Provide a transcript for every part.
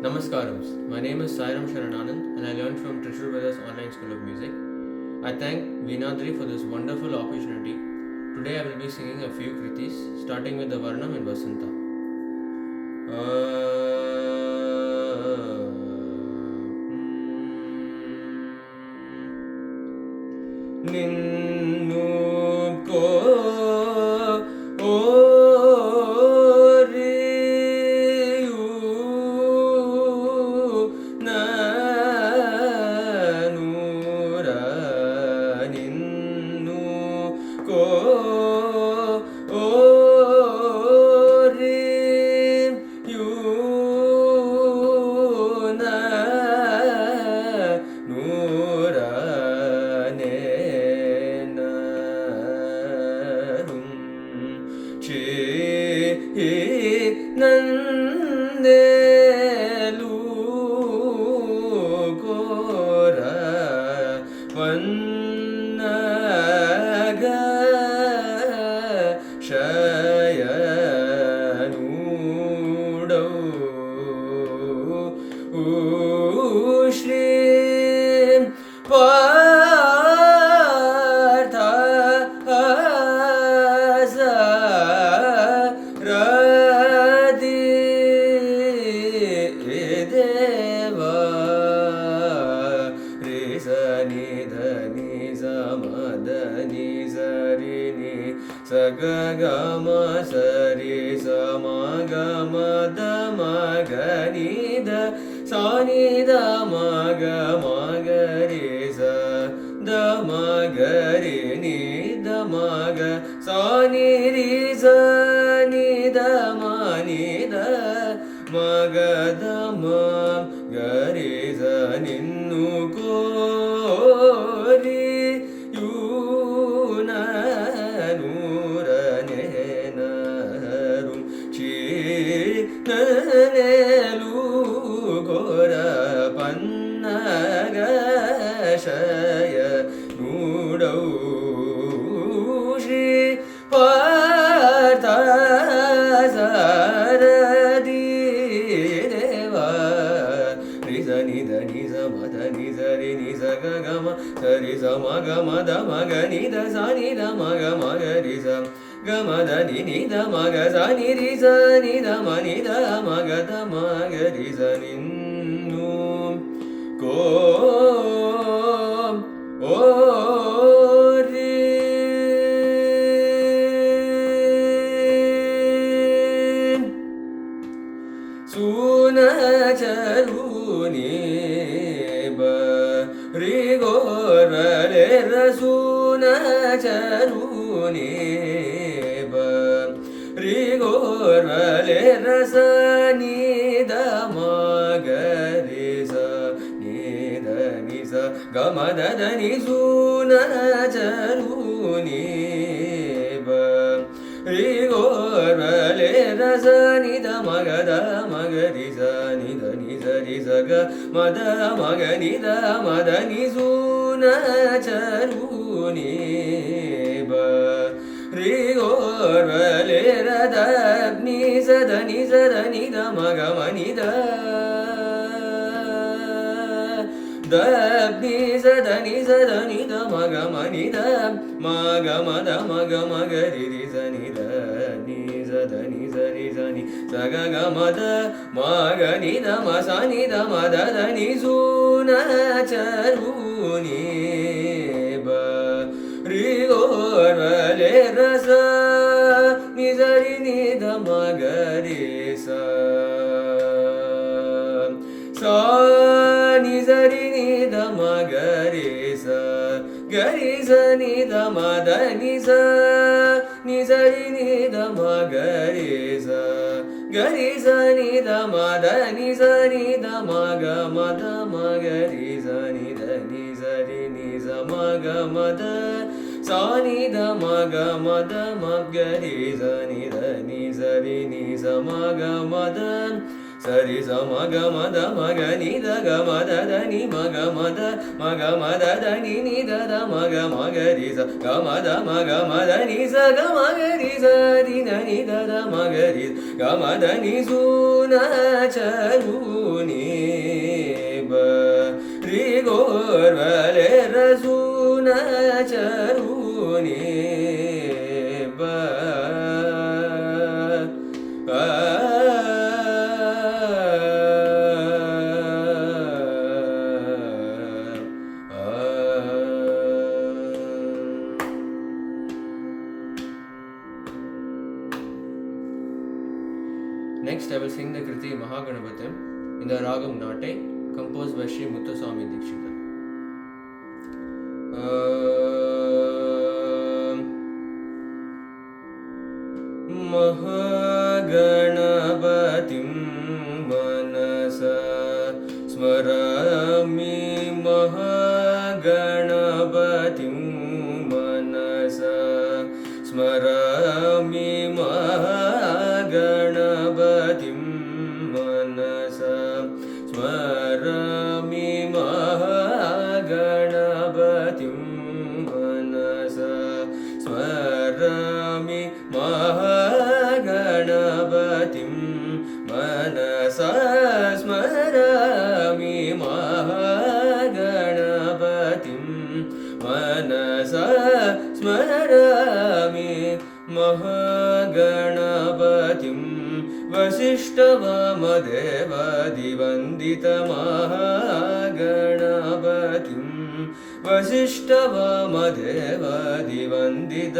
Namaskarams. My name is Sairam Sharananand and I learned from Trishur Brothers Online School of Music. I thank Veenadri for this wonderful opportunity. Today I will be singing a few kritis starting with the Varnam in Vasanta. Ninnu ko ನಂದೇಲು ಕೋರ ವನ್ನಗ ಶಯನೂಡೌ ಶ್ರೀ ಸಗಮ ಸರಿ ಸಮಗಮದ ಮಗನಿದ ಸಾನಿದ ಮಗ ಮಗರಿ ಸ the ಮಗರಿ ನಿದ ಮಗ ಸಾನಿ ರಿ ಸ ನಿದ ಮನಿದ ಮಗದ ಮಗರಿ ಸ ನಿನ್ನು ಕೋರಿ ನನೇಲು ಘೋರ ಪನ್ನಗ ಶಯ ನೂಡೌ ಶ್ರೀ ಪಾರ್ಥ ಸಾರದಿ ದೇವ ನಿಜ ನಿಧ ನಿಜ ಮದ ನಿಜ ರಿ ನಿಜ ಗಮ ಸರಿ ಸ ಮಗ ಮದ ಮಗ ನಿಧ ಸ ನಿಧ ಮಗ ಮಗ ರಿ ಸ ಗಮದ ನಿಧ ಮಗ ಸ ನಿರಿ ಸ ನಿಧ ಮನಿಧ ಮಗದ ಮಗ ರಿ ಸ ನಿನ್ನು ಕೋ ಓ ರಿ ಸುನ ಚರುನಿ ಬ ರಿ ಗೋರಲೆ ರಸೂನ ಚರುನಿ ಗೋರಲೆ ರಸ ನಿದ ಮಗರಿ ಸ ನಿದ ನಿಸ ಗಮದ ನಿ ಸೂನ ಚರುನಿ ಬ ರಿ ಗೋರಲೆ ರಸ ನಿದ ಮಗದ ಮಗರಿ ಸ ನಿದ ನಿಸ ರಿ ಸ ಗ ಮದ ಮಗ ನಿದ ಮದ ನಿ ಸೂನ ಚರುನಿ ಬ ರಿ ಗೋರ್ವಲೆ ರದ ನಿ ಸದ ನಿ ಸದ ನಿದ ಮಗ ಮನಿದ ದ ನಿ ಸದ ನಿ ಸದ ನಿದ ಮಗ ಮನಿದ ಮಗ ಮದ ಮಗ ಮಗ ರಿ ರಿ ಸ ನಿದ ನಿ ಸದ ನಿ ಸರಿ ಸ ನಿ ಸಗ ಗ ಮದ ಮಗ ನಿದ ಮ ಸ ನಿದ ಮದ ದ ನಿ ಸೂನ ಚರುನಿ ಬ ರಿ ಗೋರ್ವಲೆ ರಸ ನಿಜರಿ ನಿಧ ಮಗರಿ ಸ ಸಾ ನಿಜರಿ ನಿಧ ಮಗರಿ ಸ ಗರಿ ಸ ನಿಧ ಮದ ನಿ ಸ ನಿಜರಿ ನಿಧ ಮಗರಿ ಸ ಗರಿ ಸ ನಿಧ ಮದ ನಿ ಸ ನಿಧ ಮಗ ಮದ ಮಗರಿ ಸ ನಿಧ ನಿ ಸರಿ ನಿ ಸ ಮಗ ಮದ ಸಾ ನಿಧ ಮಗ ಮದ ಮಗರಿ ಸ ನಿಧ ನಿ ಸರಿ ನಿ ಸ ಮಗ ಮದ sari sa ma ga ma da ma ga ni da ga ma da da ni ma ga ma da da ni ni da da ma ga ri sa ga ma da ni sa ga ma ga ri sa di na ni da da ma ga ri ga ma da ni su na cha ru ni ba ri go va le ra su na cha ru ni ba Next, I will sing the Kriti Mahaganapatam in the Ragam Nate, composed by Sri Muthuswami Dikshita. Mahaganapatim manasa smarami Mahaganapatim manasa smarami Mahaganapatim manasa smarami Mahaganapatim manasa smarami Mahaganapatim manasa smarami Mahaganapatim manasa smarami Mahaganapatim Vasishtavamadevaदिवन्दित Mahaganapatim Vasishtavamadevaदिवन्दित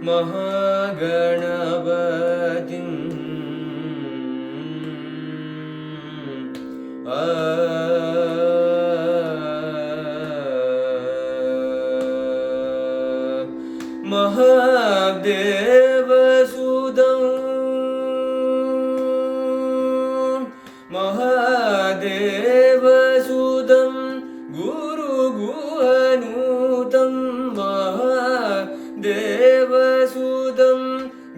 Mahaganapatim Mahadevasudam Mahadevasudam Guru Guhanutam Mahadevasudam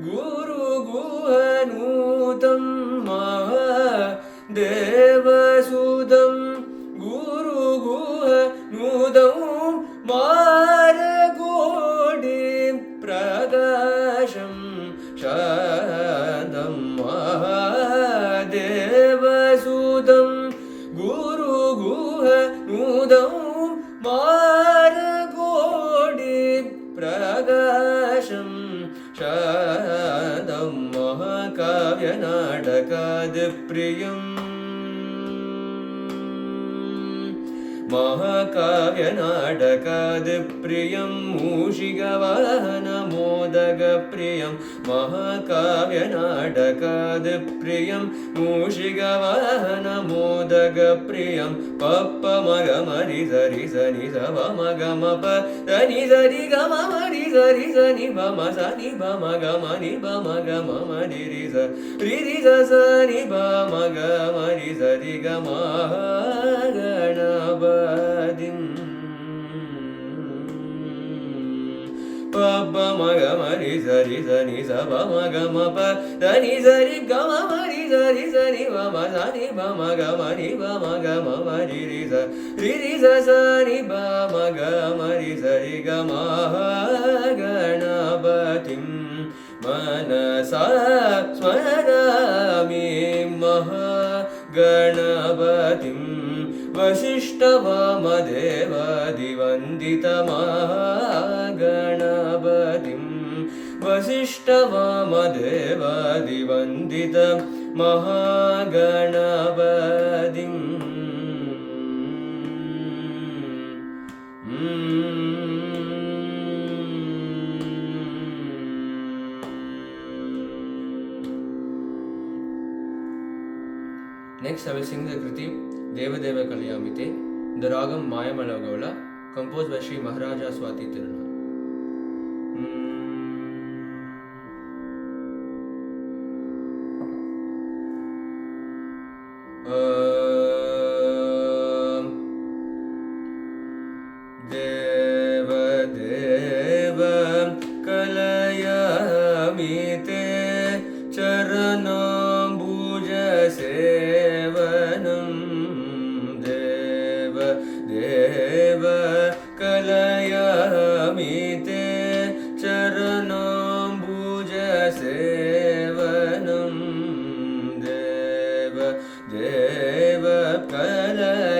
Guru Guhanutam Mahadevasudam Guru Guhanutam Maragodi Prakasham Shantam Mahadevasudam Guru Guhanudam Maragodi Prakasham Shantam Mahakavya Nadakadipriyam Mahakavya Nadakadipriyam Mushigavahana Modagapriyam Mahakavya Nadakadipriyam Mushigavahana Modagapriyam Pappa Magamari Zari Zani Zava Magamapa Dani Zari Gamamari Zari Zani Bama Sani Bama Gamani Bama Gamama Diriza Ririza Sani Bama Gamari Zari Gamagana Badim Papa Magamari Zari Zani Saba Magamapa Dani Zari Gamamari Zari Zani Bama Sani Bama Gamani Bama Gamama Diriza Ririza Sani Bama Gamari Zari Gamagana Batim Manasa Smarami Mahaganapatim Vasishtavamadevaदिवन्दित Mahaganapatim Vasishtavamadevaदिवन्दित Mahaganapatim Next, I will sing the Kriti Deva Deva Kalyamite in the Ragam Mayamalagaula, composed by Sri Maharaja Swati Tiruna. Deva Deva Kalyamite Charanam Bhuja Se देव कलयामि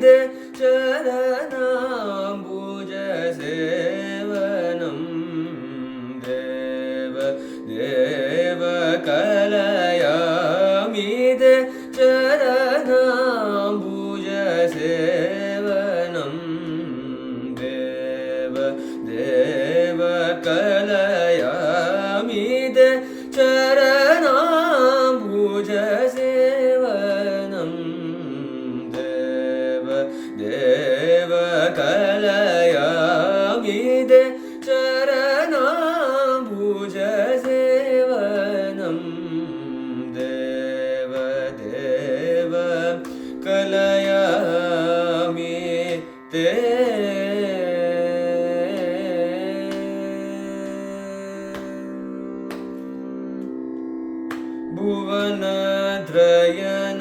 ते चरणाम्बुजसेवनं देव देव कलयामि ते चरणाम्बुजसेवनं देव देव कलयामि ते चरणाम्बुजसेवनं देव देव कलयामि ते चरणाम्बुजसेवनं देव देव कलयामि ते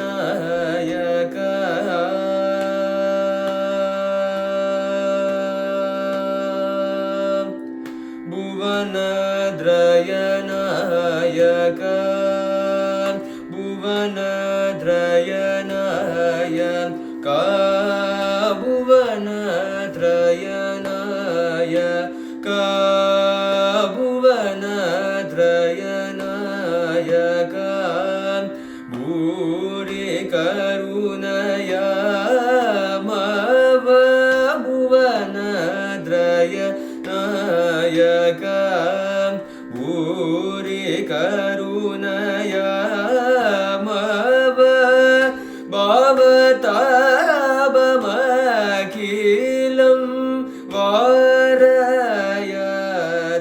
भुवनत्रयनायक भुवनत्रयनायक भुवनत्रयनायक भुवनत्रयनायक भुवनत्रयनायक भूरि करुणया मव भुवनत्रयनायक भूरि करुणया मव भवतापमखिलं वारय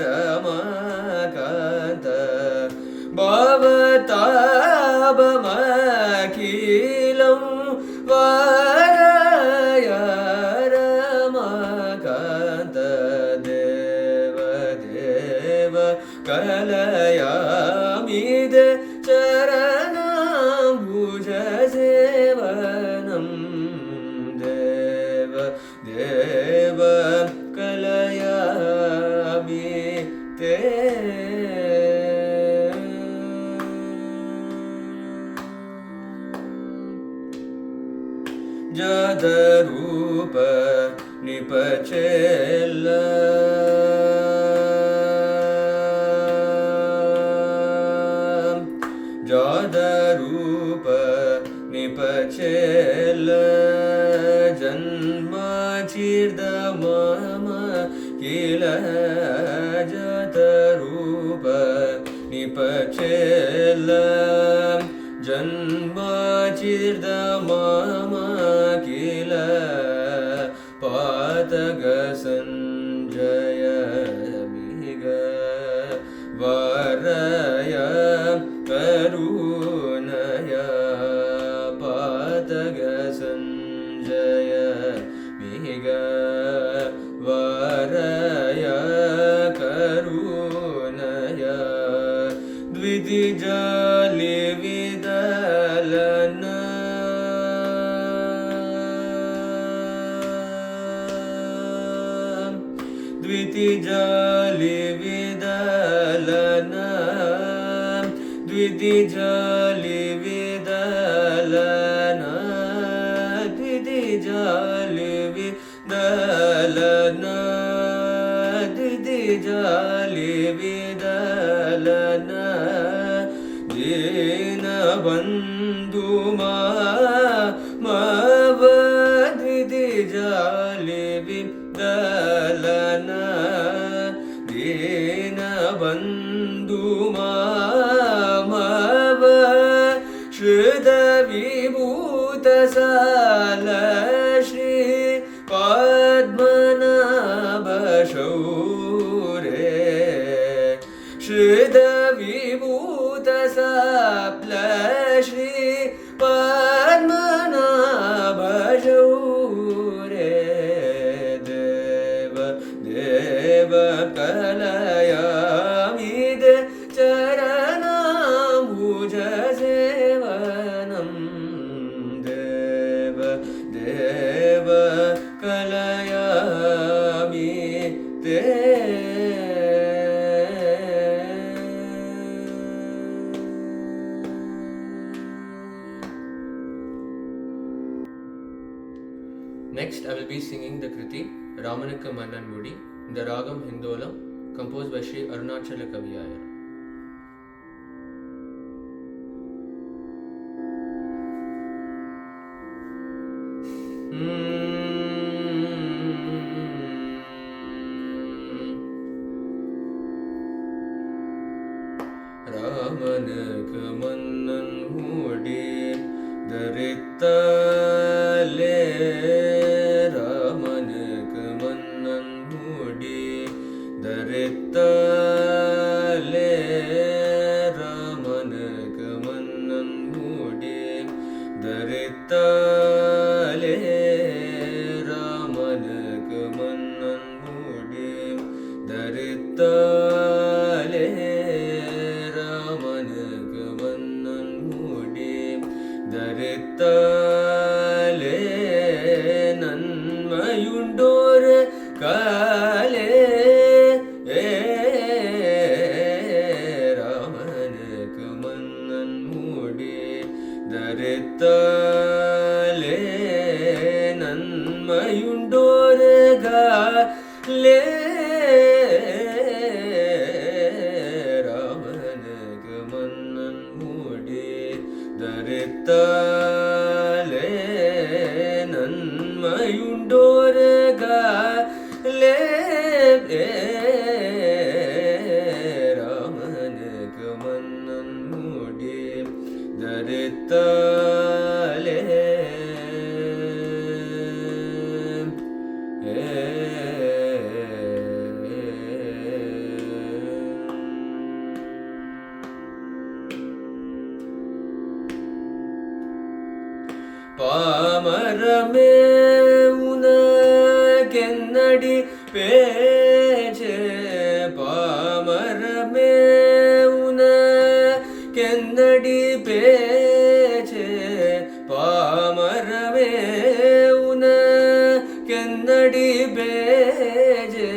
रमाकान्त भवतापमखिलं वारय रमाकान्त देव देव कलयामि ते चरणाम्बुजसेवनं देव देव कलयामि ते जदरूप निपचेल जदरूप निपचेल जन्मचिर्दमम किल जदरूप निपचेल जन्मचिर्दमम किल पातक संजय मिग वरय करुणय पातक संजय मिग वरय करुणय द्वितिजालि विदलन द्वितिजालि विदलन द्वितिजालि विदलन द्वितिजालि विदलन द्वितिजालि विदलन दीनबन्धु मव द्वितिजालि विदलन दीनबन्धु मव श्रुतविभूतसाल श्री पद्मनाभ शौरे श्रुतविभूतसाल श्री पद्मनाभ शौरे देव देव कलयामि ते चरणाम्बुजसेवनं देव देव कलयामि ते Next, I will be singing the Kriti Ramanukku Mannan Mudi in the Ragam Hindolam, composed by Sri Arunachala Kaviyayar. Ramanukku Mannan Mudi Dharittale Ramanukku Mannan Mudi Dharittale Ramanukku Mannan Mudi Dharittale Ramanukku Mannan Mudi Dharittale Ramanukku Mannan Mudi Dharittale நன்மையுண்டோரு காலே ராமனுக்கு மன்னன் மூடி தரித்தாலே நன்மையுண்டோரு காலே ராமனுக்கு மன்னன் மூடி தரித்தாலே நன்மையுண்டோரு காலே ராமனுக்கு மன்னன் மூடி தரித்தாலே பாமரமே உனக்கென்னடி பேச்சு பாமரமே உனக்கென்னடி பேச்சு பாமரமே உனக்கென்னடி பேச்சு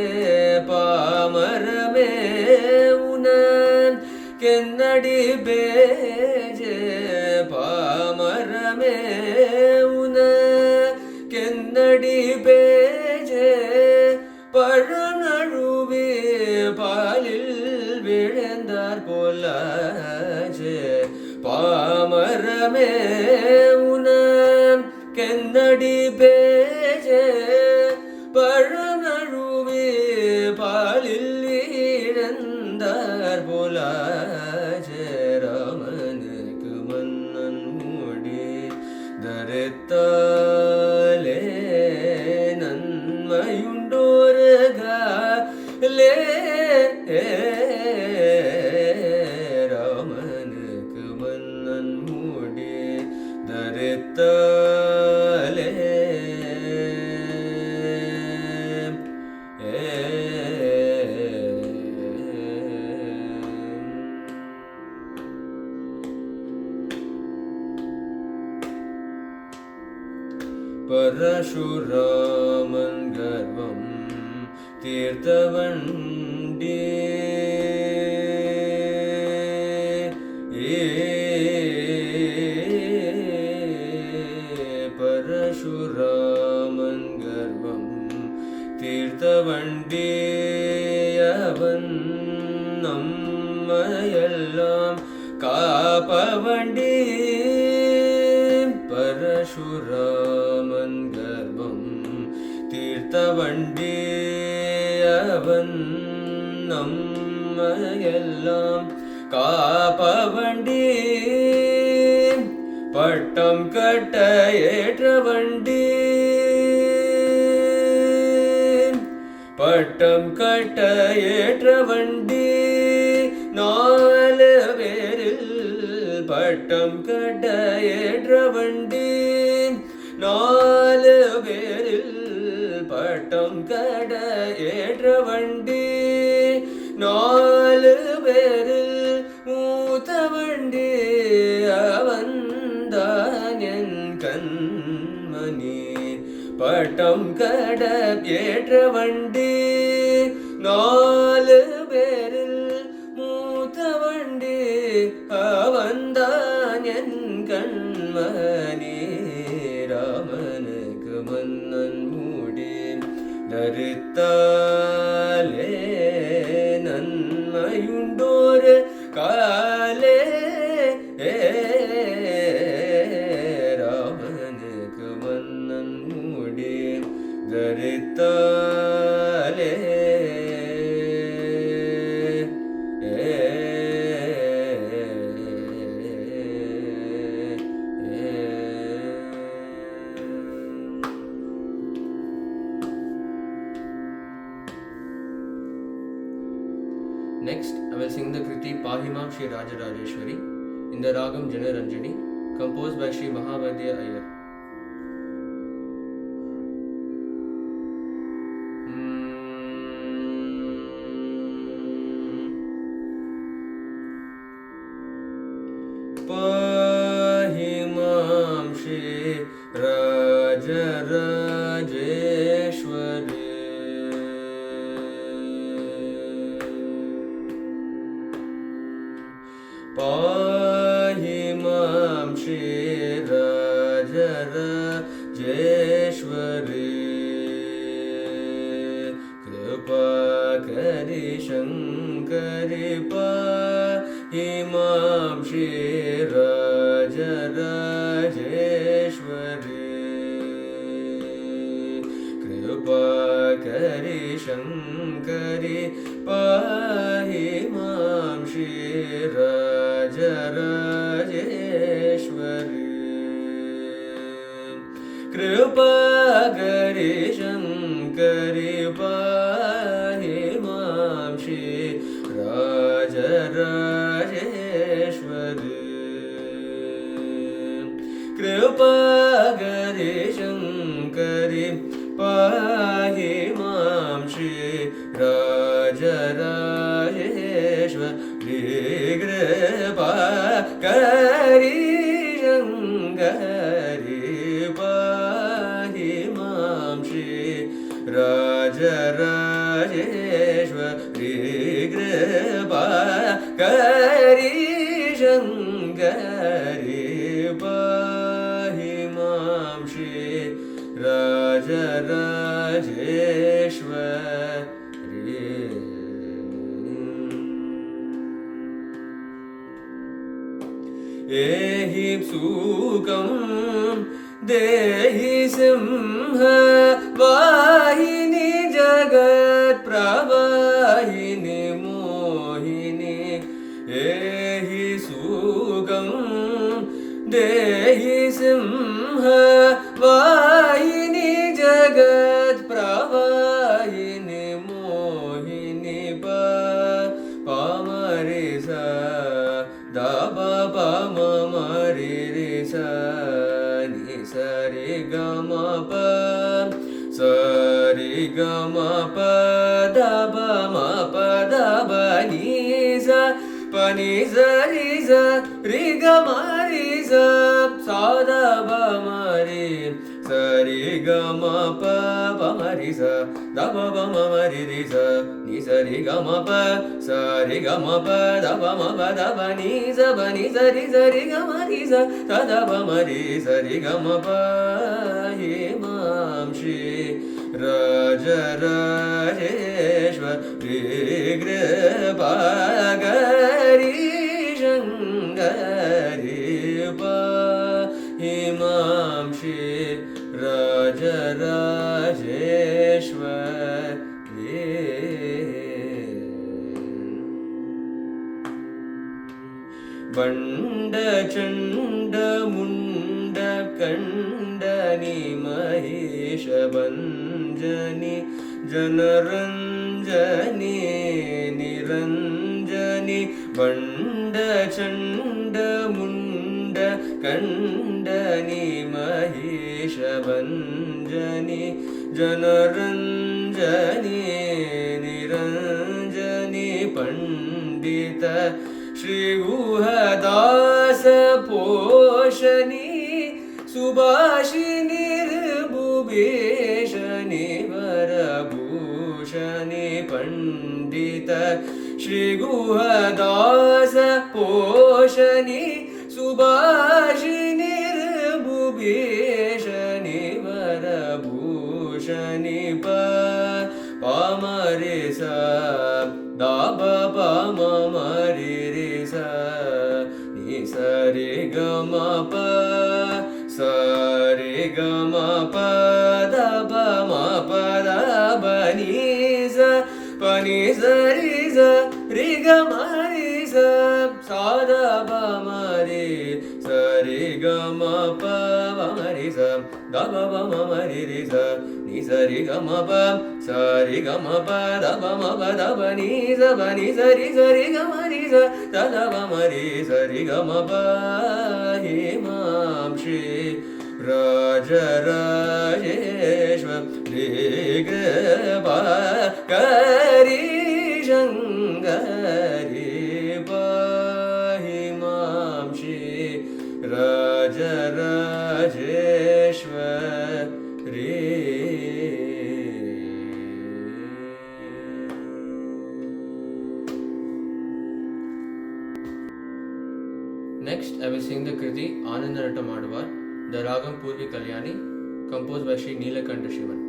பாமரமே உனக்கென்னடி பேச்சு பாமரமே உனக்கென்னடி பேச்சு பழநழுவே பாலில் விழுந்தார் போலாச்சு பாமரமே உனக்கென்னடி பேச்சு பழநழுவே பாலில் விழுந்தார் போலாச்சு ராமனுக்கு மன்னன் மூடி தரித்தாலே நன்மையுண்டோரு காலே ராமனுக்கு மன்னன் மூடி தரித்தாலே பரசுராமன் கர்வம் தீர்த்தவண்டி பரசுராமன் கர்வம் தீர்த்தவண்டி அவன் நம்மையெல்லாம் காப்பவண்டி பரசுராமன் கர்வம் தீர்த்தவண்டி அவன் நம்மையெல்லாம் காப்பவண்டி பட்டம் கட்ட ஏற்ற வண்டி பட்டம் கட்ட ஏற்ற வண்டி நாலு பேரில் பட்டம் கட்ட ஏற்ற வண்டி நாலு பேரில் பட்டம் கட்ட ஏற்ற வண்டி நாலு பேரில் மூத்த வண்டி அவன்தான் என் கண்மணி பட்டம் கட ஏற்ற வண்டி நாலு பேரில் மூத்த வண்டி அவன்தான் என் கண்மணி ராமனுக்கு மன்னன் மூடி நறுத்தாலே நன்மையுண்டோரு காலே ராமனுக்கு மன்னன் மூடி தரித்தாலே Next, I will sing the Kriti Pahimam Shri Rajarajeshwari in the Ragam Janaranjani, composed by Shri Mahavadya Iyer. Pahimam Shri Rajarajeshwari Pahimam Shri Rajarajeshwari Kripa Kari Shankari Pahimam Shri Rajarajeshwari Kripa Kari Shankari Pahimam Shri Rajarajeshwari Kripa Kari Shankari Pahimam Shri Rajarajeshwari Kripa Kari Shankari Pahimam Shri Rajarajeshwari Kripa Kari Shankari Pahimam Shri Rajarajeshwari Kripa Kari Shankari Pahimam Shri Rajarajeshwari Ehi Sukam Dehi Simha Vahini Jagat Pravahini Mohini Ehi Sukam Dehi Simha Vahini Jagat Pravahini Mohini Pamarisa Daba Pama Maririsa Ni Sari Gama Pa Sari Gama Pa Daba Ma Pa Daba Nisa Pani Zariza Rigama Riza Sada Bamari Sari Gama Pa Bamarisa Daba Bamari Riza Ni Sari Gama Pa Sari Gama Pa Daba Ma Pa Daba Nisa Bani Sari Sari Gama Riza Sada Bamari Sari Gama Pa Himam Shri Rajarajeshwari Kripa Kari Shankari Pahimam Shri Rajarajeshwari Banda Chanda Munda Kandani Mahisha Banjani Janaranjani Niranjani Banda Chanda Munda Kandani Mahisha Banjani Janaranjani Niranjani Pandita Shri Guhadasa Poshani Subhashini Bhubeshani Varabhushani Pandita Shri Guhadasa Poshani Subhashini Bhubeshani Varabhushani pa sa re ga ma pa da pa ma pa da ba ni sa pa ni sa re ga ma ri sa sa da ba ma re sa re ga ma pa ba ma ri sa da ba ba ma ma ri ri sa ni sa re ga ma pa sa re ga ma pa da ba ma pa da ba ni sa re ga ma ri sa da da ba ma ri sa re ga ma pa himam shri Rajarajeshwari Kripakari Shankari Pahimam Shri Rajarajeshwari. Next, I will sing the Kriti Anandanata Madhuvar, the Ragam Purvi Kalyani, composed by Sri Neelakanta Shivan.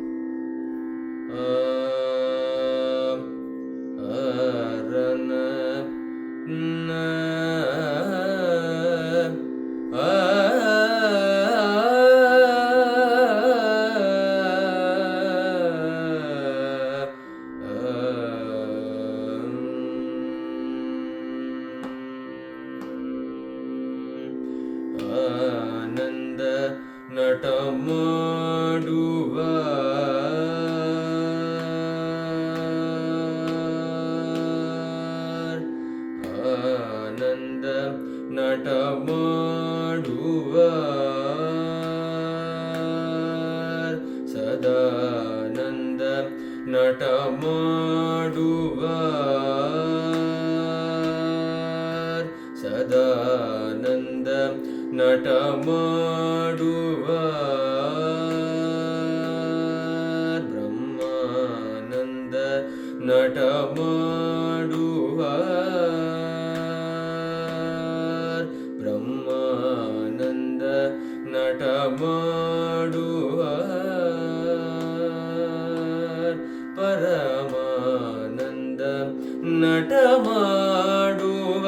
ಆನಂದ ನಟ ಮಾಡುವ ಆನಂದ ನಟ ಮಾಡುವ ಸದಾನಂದ ನಟ ಮಾಡುವ ಸದಾನಂದ ನಟ ಮಾಡುವ ಬ್ರಹ್ಮಾನಂದ ನಟ ಮಾಡುವ ಬ್ರಹ್ಮಾನಂದ ನಟ ಮಾಡುವ ಪರಮಾನಂದ ನಟ ಮಾಡುವ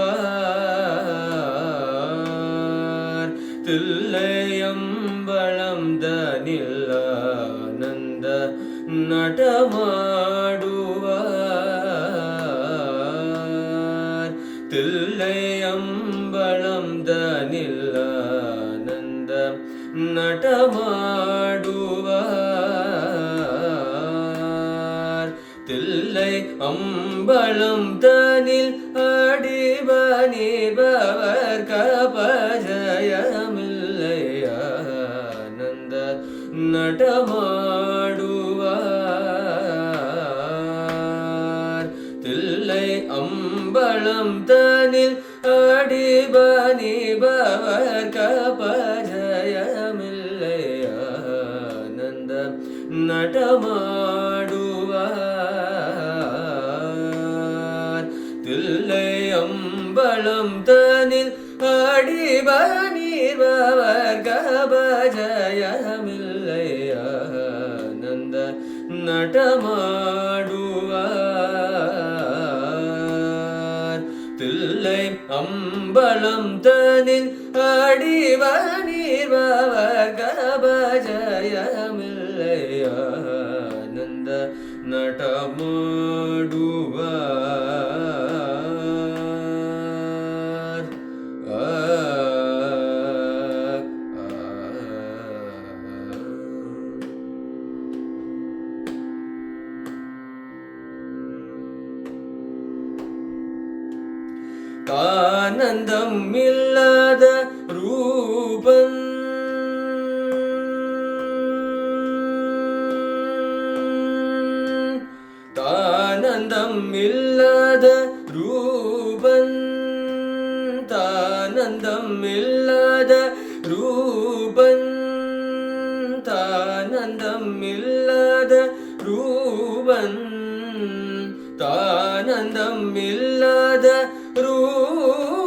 தில்லையம்பலம் தனில்லானந்த நடமாடுவார் தில்லையம்பலம் தனில்லானந்த நடமாடுவார் தில்லை அம்பலம் தனில் அடிபணிபவர் கபஜயமில்லையானந்த நடமாடுவார் தில்லை அம்பலம் தனில் அடிபணிபவர் கபஜயமில்லையானந்த நடமாடுவார் தில்லை அம்பலம் தனில் அடிபணிபவர் கபஜயமில்லையானந்த நடமாடுவார் தில்லை அம்பலம் தனில் அடிபணிபவர் கபஜயமில்லையானந்த நடமாடுவார் ஆனந்தம் இல்லாத ரூபன் தானந்தம் இல்லாத ரூபன் தானந்தம் இல்லாத ரூபன் தானந்தம் இல்லாத ரூபன் தானந்தம் இல்லாத ரூபன்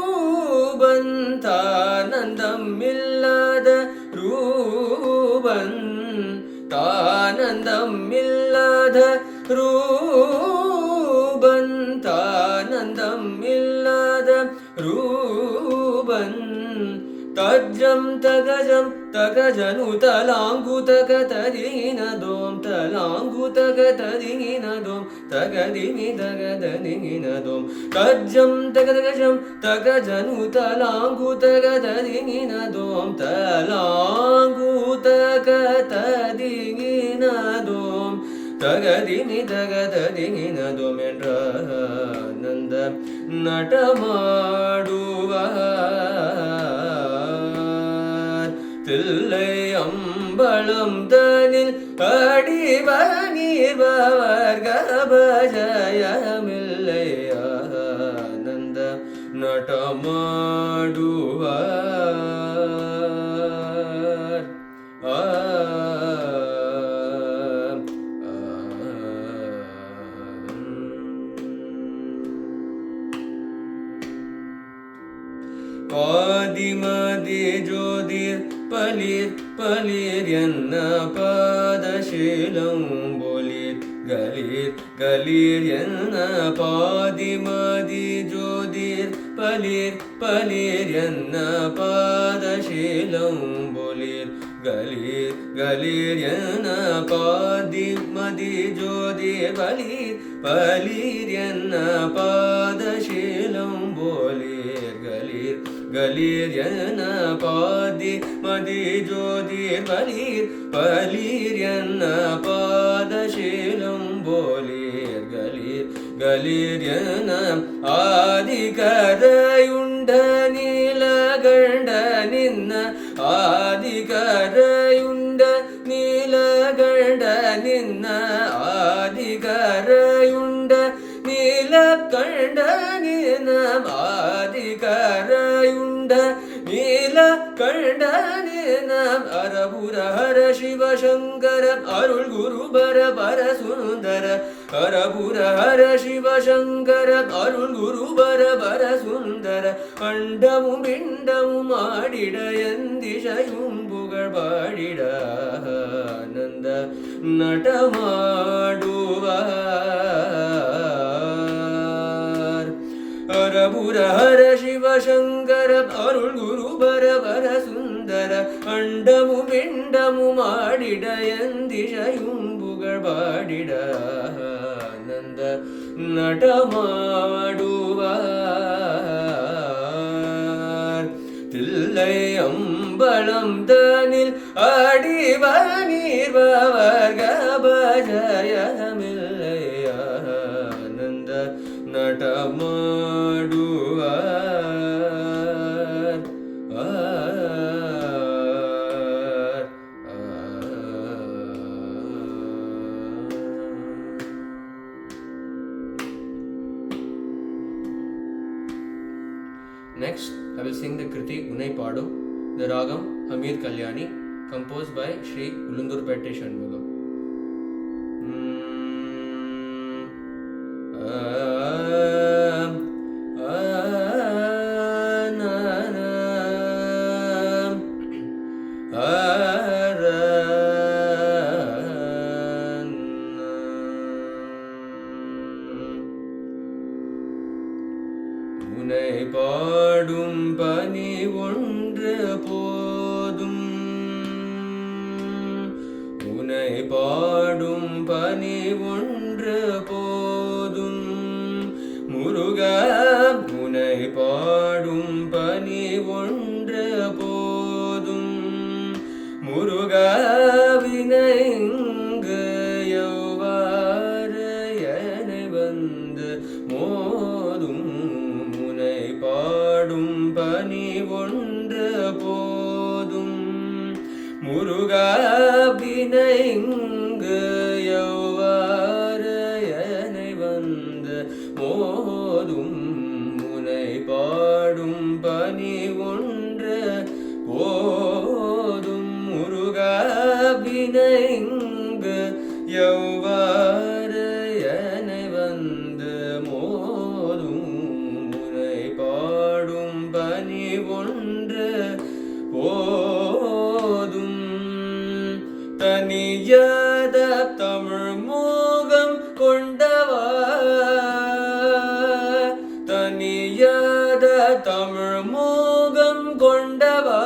தானந்தம் இல்லாத ரூபன் தானந்தம் இல்லாத ரூபன் தானந்தம் இல்லாத ரூபன் தஜ்ஜம் தகஜனு தலாங்கு தகதரினதோம் தலாங்கு தகதரினதோம் தகதிமி தகதரினதோம் தஜ்ஜம் தகதகஜம் தகஜனு தலாங்கு தகதரினதோம் தலாங்கு தகதரினதோம் தகதிமி தகதரினதோம் என்ற நந்த நடமாடுவார் தில்லை அம்பலம் தனில் அடிபணிபவர் கபஜயமில்லை ஆனந்த நடமாடுவார் பாதிமதி ஜோதிர் பலிர் பலிர் என்ன பாதசீலம் போலிர் கலீர் கலீர் என்ன பாதிமதி ஜோதிர் பலிர் பலிர் என்ன பாதசீலம் போலிர் கலீர் கலீர் என்ன பாதிமதி ஜோதிர் பலிர் பலிர் என்ன பாதசீலம் போலிர் கலீர் கலீர் என்ன பாதி மதி ஜோதிர் பலீர் பலீர் என்ன பாதசீலம் போலீர் கலீர் கலீர் என்ன ஆதி கரையுண்ட நீலகண்ட நின்ன ஆதி கரையுண்ட நீலகண்ட நின்ன ஆதி கரையுண்ட நீலகண்ட நின்ன ஆதி கரையுண்ட நீலகண்ட நின்ன அரபுர ஹர சிவ சங்கர அருள் குரு பர பர சுந்தர அரபுர ஹர சிவ சங்கர அருள் குரு பர பர சுந்தர அண்டமும் பிண்டமும் ஆடிட எந்திசையும் புகழ் பாடிட ஆனந்த நடமாடுவார் அரபுர ஹர சிவ சங்கர அருள் குரு பர பர சுந்தர அண்டமும் பிண்டமும் ஆடிட எந்திசையும் புகழ் பாடிட ஆனந்த நடமாடுவார் தில்லை அம்பலம் தனில் அடிபணிபவர் கபஜயமில்லை ஆனந்த நடமாடுவார் Next, I will sing the Kriti Unai Padum, the Ragam Amir Kalyani, composed by Sri Ulundurpette Shanmugam. உனை பாடும் பனி ஒன்று போதும் உனை பாடும் பனி ஒன்று போதும் முருகா உனை பாடும் பனி ஒன்று போதும் முருகா வினைங்கு எவ்வாறு என்னை வந்து மோதும் பாடும் பனி ஒன்று போதும் முருகா வினைங்கு எவ்வாறு என்னை வந்து மோதும் முனை பாடும் பனி ஒன்று போதும் முருகா வினைங்கு எவ்வாறு என்னை வந்து மோதும் பாடும் பனி ஒன்று போதும் தனியத தமிழ் மோகம் கொண்டவா தனியத தமிழ் மோகம் கொண்டவா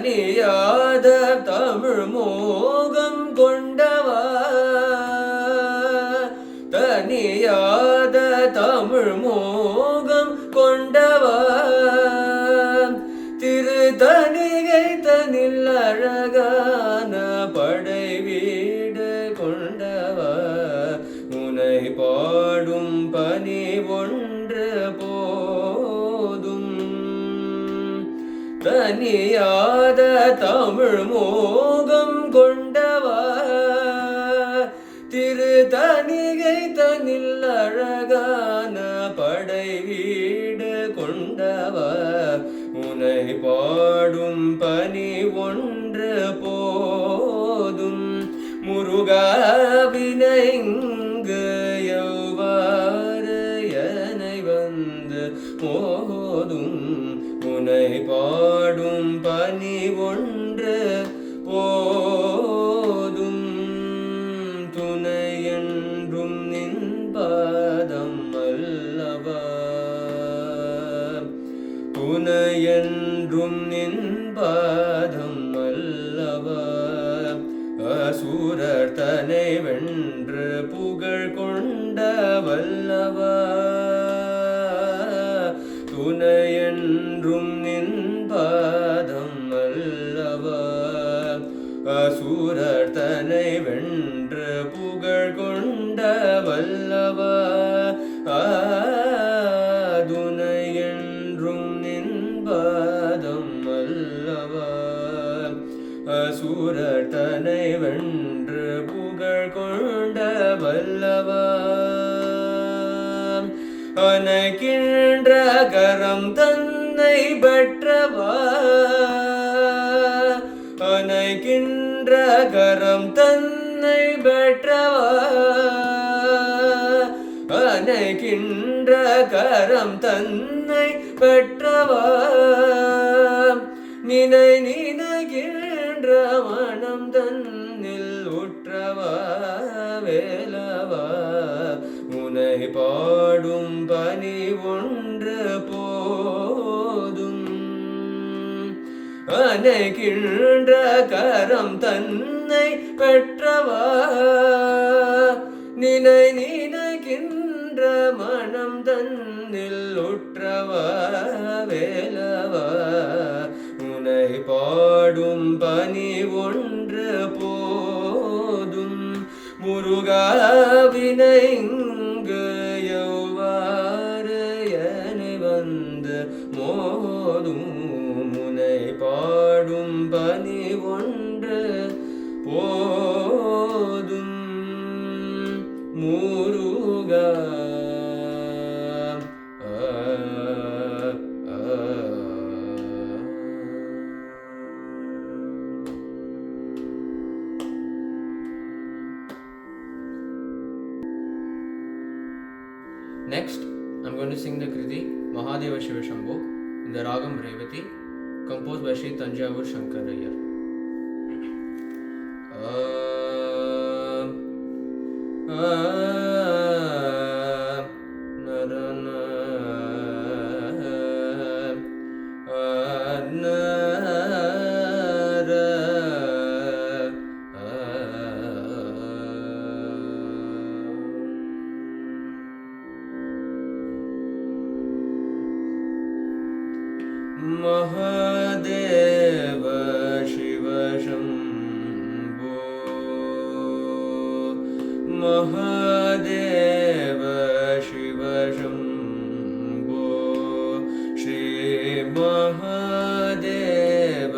தனியாத தமிழ் மோகம் கொண்டவா தனியாத தமிழ் மோகம் கொண்டவா திருத்தணிகை தனில் அழகான படை வீடு கொண்டவா உனை பாடும் பனி ஒன்று போதும் தனியாத தமிழ் மோகம் கொண்டவா திருத்தணிகை தனில் அழகான படை வீடு கொண்டவா உனை பாடும் பனி ஒன்று போதும் முருகாவினை இங்கு எவ்வாறு என்னை வந்து போதும் உனை பாடும் பனி ஒன்று போதும் துணை என்றும் நின் பாதம் அல்லவா துணை என்றும் நின் பாதம் அல்லவா அசூரர் தனை வென்று புகழ் கொண்ட வல்லவா துணை என்றும் நின் பாதம் அல்லவா அசூரர் தனை வென்று புகழ் கொண்ட வல்லவா துணை என்றும் நின் பாதம் அல்லவா அசூரர் தனை வென்று புகழ் கொண்ட வல்லவா அணைக்கின்ற கரம் தன்னை பெற்றவா அணைக்கின்ற கரம் தன்னை பெற்றவா அணைக்கின்ற கரம் தன்னை பெற்றவா நினை நினைக்கின்ற மனம் தன்னில் உற்றவா வேலவா உனை பாடும் பனி ஒன்று போதும் அணைக்கின்ற கரம் தன்னை பெற்றவா நினை நினைக்கின்ற மனம் தன்னில் உற்றவா வேலவா உனை பாடும் பனி ஒன்று போதும் முருகாவினை இங்கு எவ்வாறு என்னை வந்து மோதும் முனை பாடும் பனி ஒன்று போதும் முருகா Next, I'm going to sing the Kriti Mahadeva Shiva Shambho in the Ragam Revati, composed by Sri Tanjavur Shankar Iyer. Mahadev Shiv Shambho Mahadev Shiv Shambho Shri Mahadev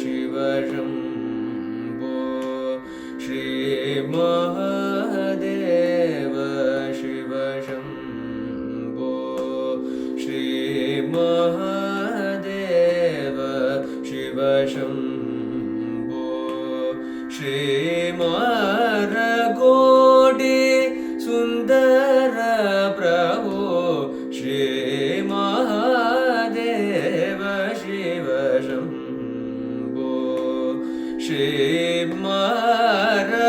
Shiv Shambho Shri Mahadev Shiv Shambho Shri Shambho श्रीमारगोडी सुन्दर प्रभो श्रीमहादेव शिव शम्भो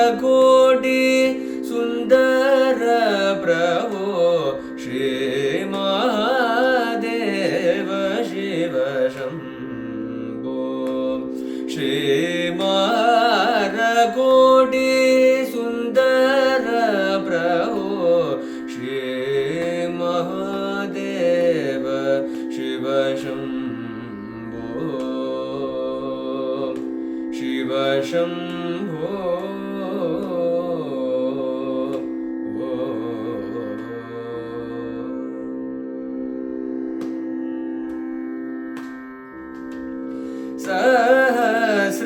श्रीमारगोडी सुन्दर प्रभो श्रीमहादेव शिव शम्भो श्रीमारकोटि सुन्दर प्रभो श्री महादेव शिव शम्भो शिव शम्भो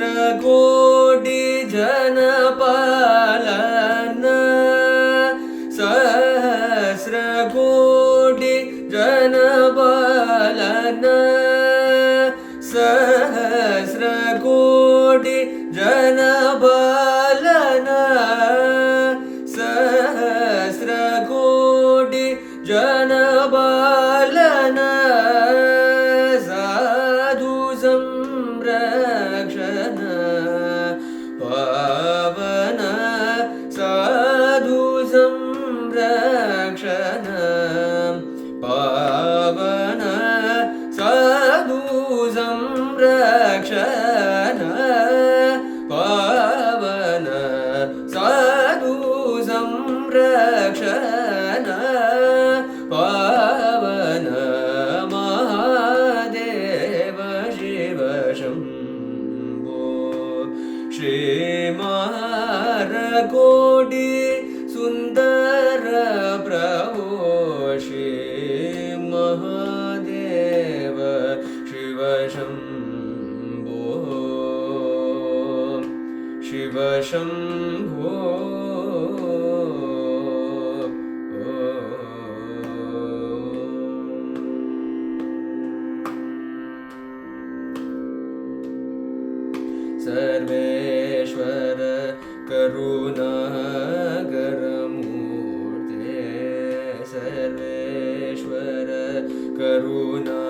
सहस्रकोटि जनपालन सहस्रकोटि जनपालन सहस्रकोटि जनपालन सहस्रकोटि जनपालन साधु संरक्षण पावन साधु संरक्षण पावन साधु संरक्षण पावन साधु संरक्षण पावन महादेव शिव शम्भो श्रीमारकोटि सुन्दर प्रभो श्री महादेव शिव शम्भो शिव शम्भो सर्वेश्वर करुणाकरमूर्ते सर्वेश्वर करुणाकरमूर्ते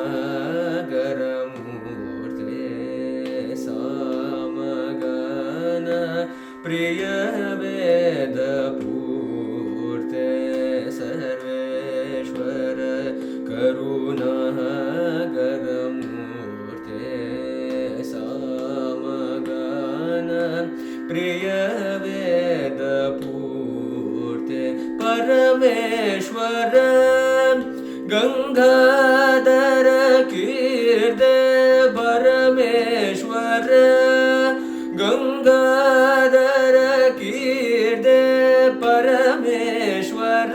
सामगान प्रिय वेदपूर्ते सर्वेश्वर करुणाकरमूर्ते सामगान प्रिय वेदपूर्ते परमेश्वर गंगाधर कीर्ते परमेश्वर गंगाधर कीर्ते परमेश्वर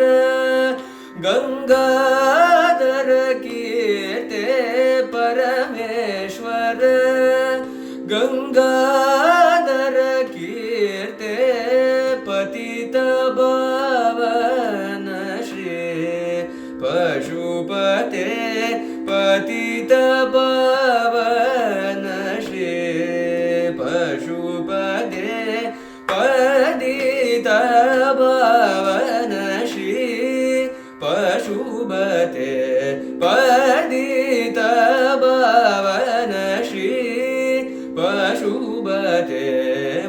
गंगाधर कीर्ते परमेश्वर गंगाधर कीर्ते पतित पावन श्री पशुपते पतित पावन श्री पशुपते पतित पावन श्री पशुपते पतित पावन श्री पशुपते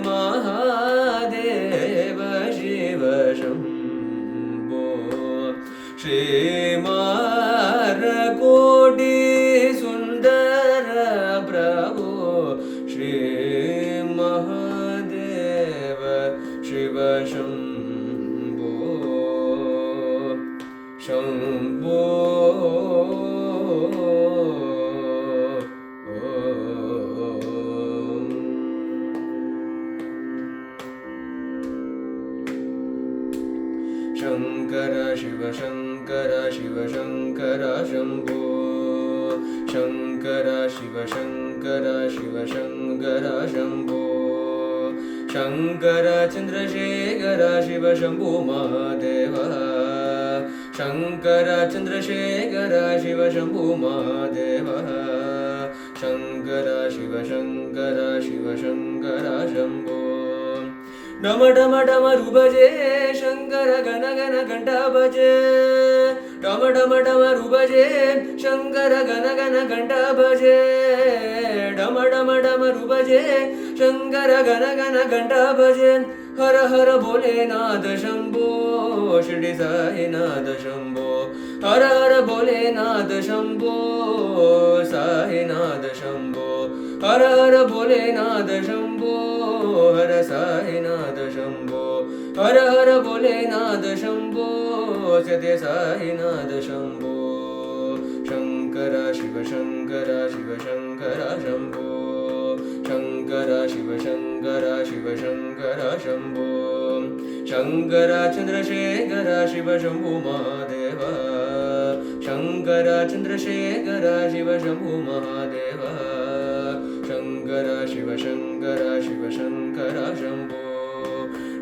महादेव शिव शम्भो श्रीमारकोटि सुन्दर प्रभो श्री महादेव शिव शम्भो शम्भो शंकर शिव शंकर शिव शंकर शंभो शंकर शिव शंकर शिव शंकर शंभो शंकर चंद्रशेखर शिव शंभो महादेव शंकर चंद्रशेखर शिव शंभो महादेव शंकर शिव शंकर शिव शंकर शंभो डम डम डमरू बजे शंकर गण गण घंटा बजे डम डम डमरू बजे शंकर गण गण घंटा बजे डम डम डमरू बजे शंकर गण गण घंटा बजे हर हर भोलेनाथ शंभो शिरडी साईनाथ शंभो हर हर भोलेनाथ शंभो साईनाथ शंभो हर हर भोलेनाथ शंभो हर साईनाथ शंभो हर हर भोलेनाथ शंभो सत्य साईनाथ शंभो शंकर शिव शंकर शिव शंकर शंभो शंकर शिव शंकर शिव शंकर शंभो शंकर चंद्रशेखर शिव शंभु महादेव शंकर चंद्रशेखर शिव शंभु महादेव शंकर शिव शंकर शिव शंकर शंभो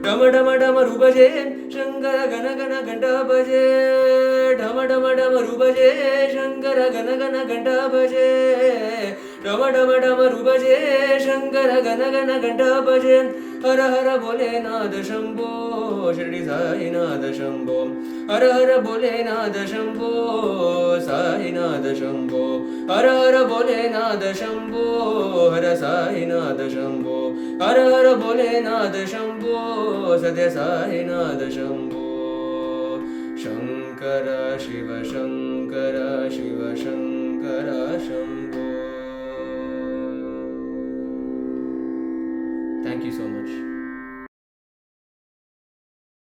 डम डम डमरू बजे शंकर गण गण घंटा बजे डम डम डमरू बजे शंकर गण गण घंटा बजे डम डम डमरू बजे शंकर गण गण घंटा बजे हर हर भोलेनाथ शंभो शिरडी साईनाथ शंभो हर हर भोलेनाथ शंभो साईनाथ शंभो हर हर भोलेनाथ शंभो हर साईनाथ शंभो हर हर भोलेनाथ शंभो सत्य साईनाथ शंभो शंकर शिव शंकर शिव शंकर